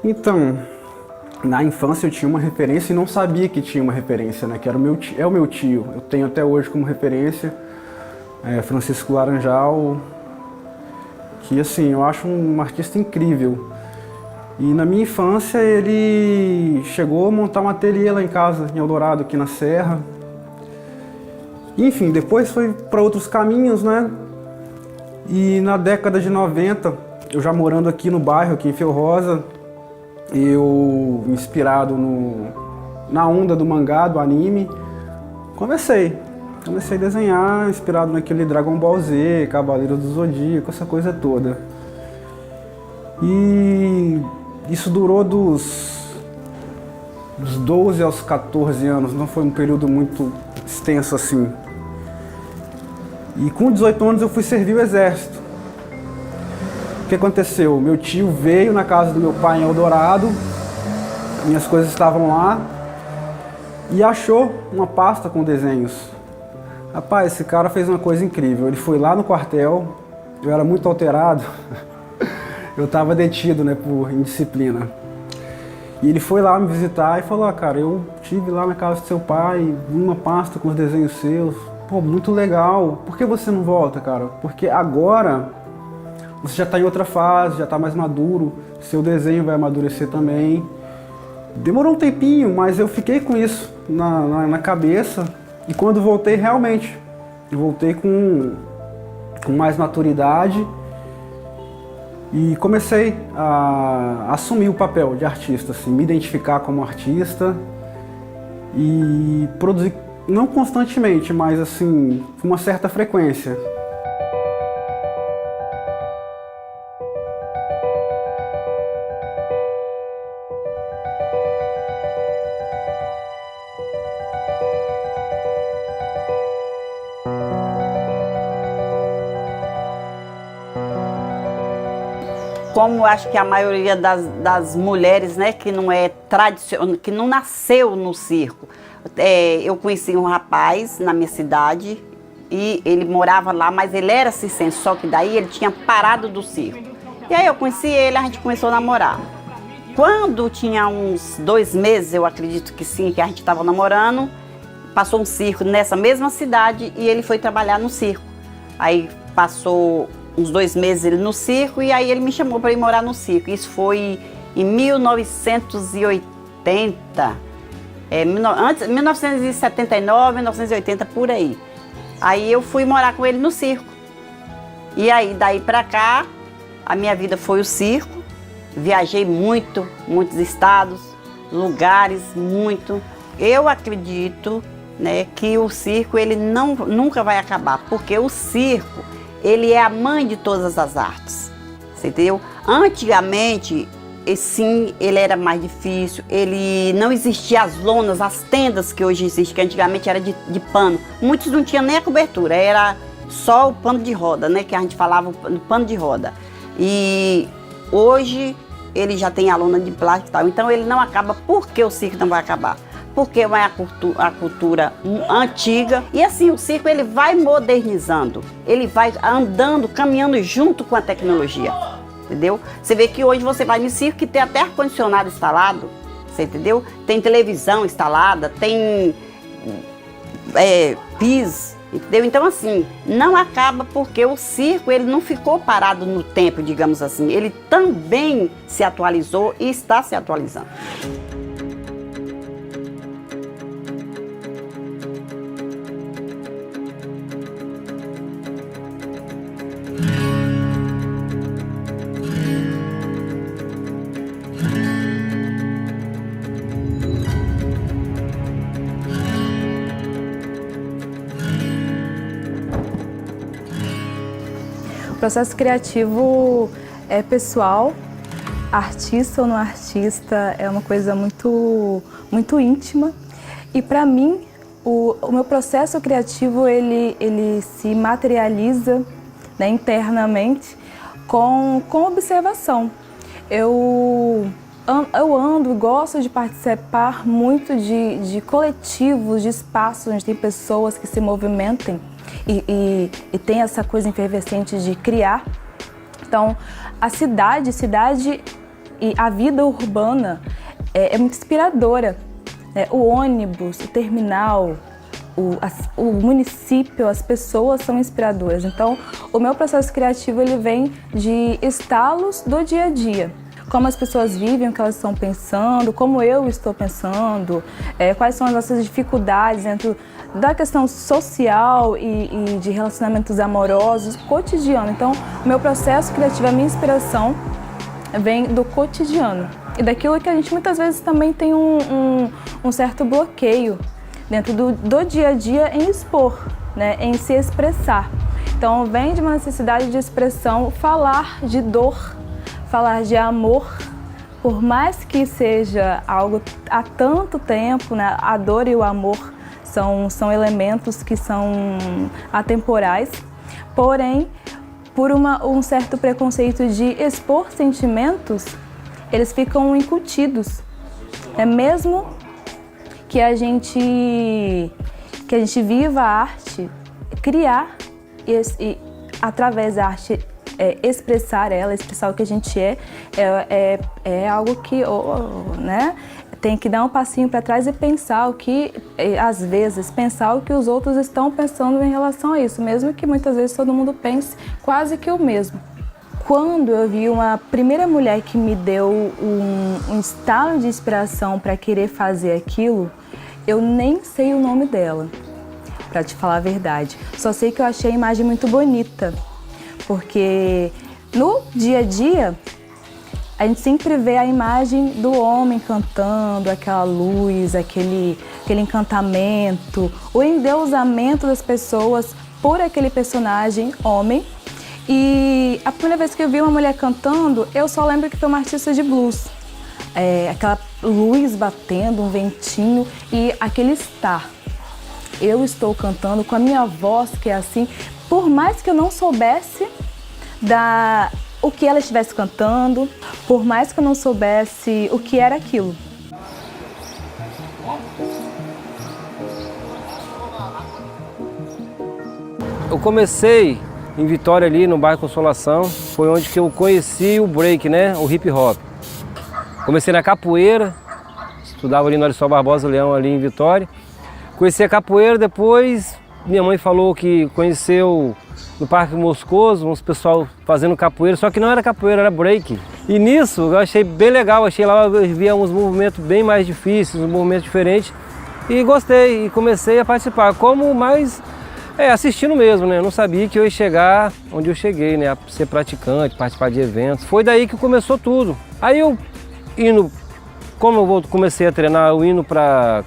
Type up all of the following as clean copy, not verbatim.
Então, na infância eu tinha uma referência e não sabia que tinha uma referência, né? Que era o meu tio. Eu tenho até hoje como referência Francisco Laranjal, que assim, eu acho um artista incrível. E na minha infância ele chegou a montar um ateliê lá em casa, em Eldorado, aqui na Serra. Enfim, depois foi para outros caminhos, né? E na década de 90, eu já morando aqui no bairro, aqui em Fio Rosa, eu, inspirado na onda do mangá, do anime, comecei a desenhar, inspirado naquele Dragon Ball Z, Cavaleiro do Zodíaco, essa coisa toda. E isso durou dos 12 aos 14 anos, não foi um período muito extenso assim. E com 18 anos eu fui servir o exército. O que aconteceu? Meu tio veio na casa do meu pai em Eldorado, minhas coisas estavam lá, e achou uma pasta com desenhos. Rapaz, esse cara fez uma coisa incrível. Ele foi lá no quartel, eu era muito alterado, eu estava detido, né, por indisciplina. E ele foi lá me visitar e falou: cara, eu estive lá na casa do seu pai, vi uma pasta com os desenhos seus. Pô, muito legal. Por que você não volta, cara? Porque agora você já está em outra fase, já está mais maduro, seu desenho vai amadurecer também. Demorou um tempinho, mas eu fiquei com isso na cabeça. E quando voltei, realmente, eu voltei com mais maturidade e comecei a assumir o papel de artista, assim, me identificar como artista e produzir, não constantemente, mas assim, com uma certa frequência. Como eu acho que a maioria das mulheres, né, que não é tradicional, que não nasceu no circo, eu conheci um rapaz na minha cidade e ele morava lá, mas ele era circense, só que daí ele tinha parado do circo. E aí eu conheci ele, a gente começou a namorar. Quando tinha uns 2 meses, eu acredito que sim, que a gente estava namorando, passou um circo nessa mesma cidade e ele foi trabalhar no circo. Aí passou uns 2 meses ele no circo e aí ele me chamou para ir morar no circo. Isso foi em 1980, 1979, 1980, por aí. Aí eu fui morar com ele no circo. E aí daí para cá, a minha vida foi o circo. Viajei muito, muitos estados, lugares, muito. Eu acredito, né, que o circo ele nunca vai acabar, porque o circo ele é a mãe de todas as artes, você entendeu? Antigamente, sim, ele era mais difícil, ele não existia as lonas, as tendas que hoje existem, que antigamente era de pano. Muitos não tinham nem a cobertura, era só o pano de roda, né, que a gente falava no pano de roda. E hoje ele já tem a lona de plástico e tal, então ele não acaba. Por que o circo não vai acabar? Porque é a cultura antiga e assim o circo ele vai modernizando, ele vai andando, caminhando junto com a tecnologia, entendeu? Você vê que hoje você vai no circo que tem até ar-condicionado instalado, você entendeu? Tem televisão instalada, tem pis, entendeu? Então assim, não acaba porque o circo ele não ficou parado no tempo, digamos assim, ele também se atualizou e está se atualizando. O processo criativo é pessoal, artista ou não artista, é uma coisa muito íntima. E para mim, o meu processo criativo ele se materializa, né, internamente com observação. Eu ando e gosto de participar muito de coletivos, de espaços onde tem pessoas que se movimentem e tem essa coisa efervescente de criar. Então, a cidade e a vida urbana é muito inspiradora, né? O ônibus, o terminal, o município, as pessoas são inspiradoras. Então, o meu processo criativo ele vem de estalos do dia a dia. Como as pessoas vivem, o que elas estão pensando, como eu estou pensando, quais são as nossas dificuldades dentro da questão social e de relacionamentos amorosos, cotidiano. Então, o meu processo criativo, a minha inspiração vem do cotidiano e daquilo que a gente muitas vezes também tem um certo bloqueio dentro do dia a dia em expor, né, em se expressar. Então, vem de uma necessidade de expressão, falar de dor, falar de amor, por mais que seja algo há tanto tempo, né, a dor e o amor são elementos que são atemporais, porém, por um certo preconceito de expor sentimentos, eles ficam incutidos. Mesmo que a gente viva a arte, criar e através da arte expressar o que a gente é algo que, né, tem que dar um passinho para trás e pensar às vezes, pensar o que os outros estão pensando em relação a isso, mesmo que muitas vezes todo mundo pense quase que o mesmo. Quando eu vi uma primeira mulher que me deu um estalo de inspiração para querer fazer aquilo, eu nem sei o nome dela, para te falar a verdade. Só sei que eu achei a imagem muito bonita, porque no dia a dia a gente sempre vê a imagem do homem cantando, aquela luz, aquele encantamento, o endeusamento das pessoas por aquele personagem homem. E a primeira vez que eu vi uma mulher cantando, eu só lembro que foi uma artista de blues. Aquela luz batendo, um ventinho e aquele estar. Eu estou cantando com a minha voz, que é assim, por mais que eu não soubesse o que ela estivesse cantando, por mais que eu não soubesse o que era aquilo. Eu comecei em Vitória, ali no bairro Consolação, foi onde que eu conheci o break, né, o hip hop. Comecei na capoeira, estudava ali no Aristóteles Barbosa Leão, ali em Vitória. Conheci a capoeira, depois minha mãe falou que conheceu no Parque Moscoso, uns pessoal fazendo capoeira, só que não era capoeira, era break. E nisso eu achei bem legal, achei lá, eu via uns movimentos bem mais difíceis, uns movimentos diferentes. E gostei, e comecei a participar, como mais assistindo mesmo, né? Eu não sabia que eu ia chegar onde eu cheguei, né? A ser praticante, participar de eventos. Foi daí que começou tudo. Aí eu como eu comecei a treinar, eu indo para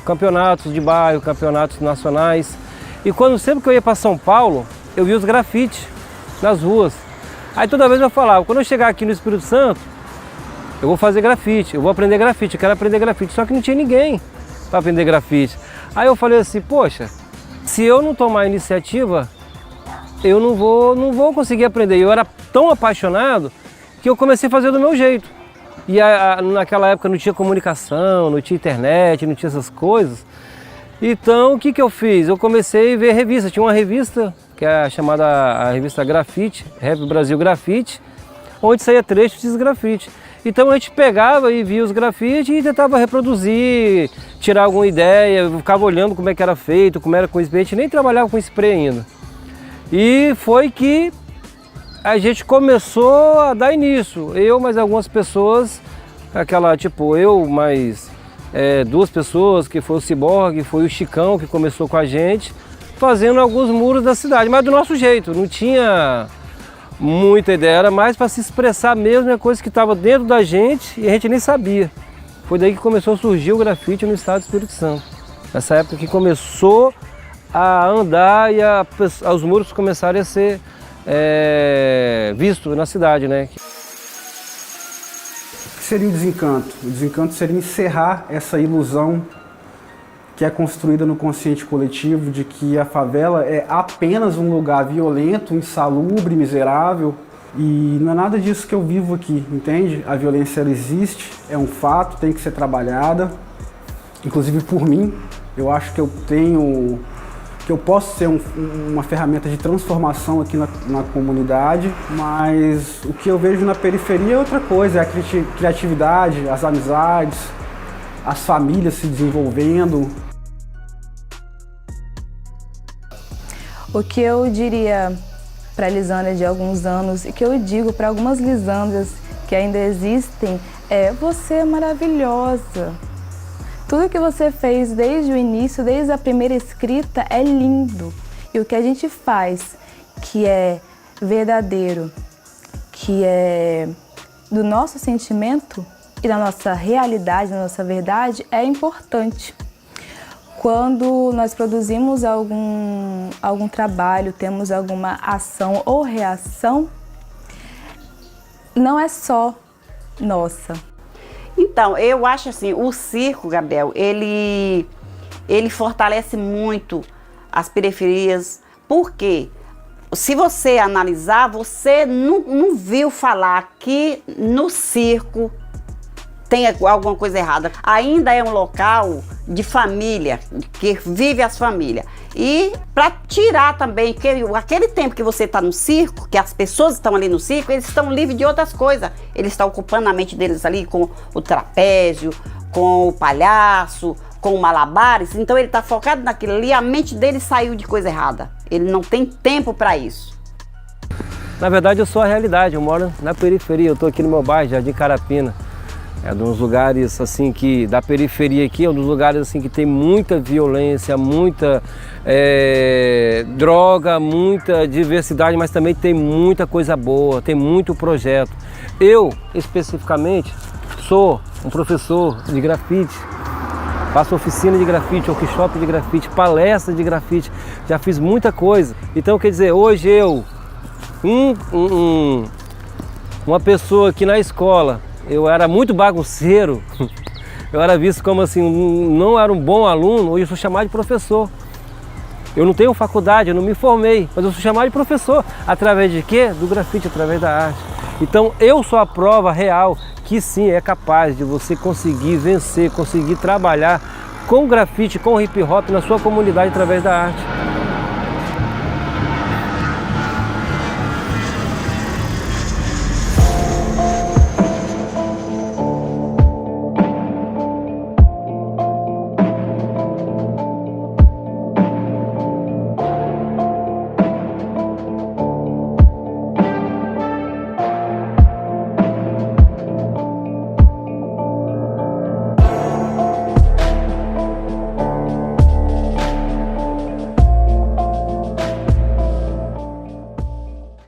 campeonatos de bairro, campeonatos nacionais. E sempre que eu ia para São Paulo, eu via os grafites nas ruas. Aí toda vez eu falava, quando eu chegar aqui no Espírito Santo, eu vou fazer grafite, eu vou aprender grafite, eu quero aprender grafite. Só que não tinha ninguém para aprender grafite. Aí eu falei assim, poxa, se eu não tomar iniciativa, eu não vou conseguir aprender. Eu era tão apaixonado que eu comecei a fazer do meu jeito. E naquela época não tinha comunicação, não tinha internet, não tinha essas coisas. Então o que eu fiz? Eu comecei a ver revista. Tinha uma revista que é chamada a revista Grafite, Rap Brasil Grafite, onde saía trechos de grafite. Então a gente pegava e via os grafites e tentava reproduzir, tirar alguma ideia, ficava olhando como é que era feito, como era com spray. A gente nem trabalhava com spray ainda. E foi que a gente começou a dar início. Eu mais algumas pessoas, eu mais duas pessoas, que foi o Ciborgue, foi o Chicão que começou com a gente, fazendo alguns muros da cidade, mas do nosso jeito, não tinha muita ideia, era mais para se expressar mesmo, a coisa que estava dentro da gente e a gente nem sabia. Foi daí que começou a surgir o grafite no estado do Espírito Santo. Nessa época que começou a andar e os muros começaram a ser vistos na cidade, né? O que seria o desencanto? O desencanto seria encerrar essa ilusão que é construída no consciente coletivo de que a favela é apenas um lugar violento, insalubre, miserável. E não é nada disso que eu vivo aqui, entende? A violência ela existe, é um fato, tem que ser trabalhada. Inclusive por mim, eu acho que eu tenho que eu posso ser uma ferramenta de transformação aqui na comunidade, mas o que eu vejo na periferia é outra coisa, é a criatividade, as amizades, as famílias se desenvolvendo. O que eu diria para a Lisândria de alguns anos e que eu digo para algumas Lisândrias que ainda existem é: você é maravilhosa. Tudo que você fez desde o início, desde a primeira escrita, é lindo. E o que a gente faz, que é verdadeiro, que é do nosso sentimento e da nossa realidade, da nossa verdade, é importante. Quando nós produzimos algum trabalho, temos alguma ação ou reação, não é só nossa. Então, eu acho assim, o circo, Gabriel, ele fortalece muito as periferias, porque se você analisar, você não viu falar que no circo tem alguma coisa errada. Ainda é um local de família, que vive as famílias. E para tirar também, que aquele tempo que você está no circo, que as pessoas estão ali no circo, eles estão livres de outras coisas. Eles estão ocupando a mente deles ali com o trapézio, com o palhaço, com o malabares. Então ele está focado naquilo ali, a mente dele saiu de coisa errada. Ele não tem tempo para isso. Na verdade, eu sou a realidade, eu moro na periferia, eu estou aqui no meu bairro, Jardim Carapina. É um dos lugares assim que, da periferia aqui, é um dos lugares assim que tem muita violência, muita droga, muita diversidade, mas também tem muita coisa boa, tem muito projeto. Eu, especificamente, sou um professor de grafite, faço oficina de grafite, workshop de grafite, palestra de grafite, já fiz muita coisa. Então, quer dizer, hoje eu, uma pessoa que na escola, eu era muito bagunceiro, eu era visto como assim, não era um bom aluno, hoje eu sou chamado de professor. Eu não tenho faculdade, eu não me formei, mas eu sou chamado de professor. Através de quê? Do grafite, através da arte. Então eu sou a prova real que sim, é capaz de você conseguir vencer, conseguir trabalhar com grafite, com hip hop na sua comunidade através da arte.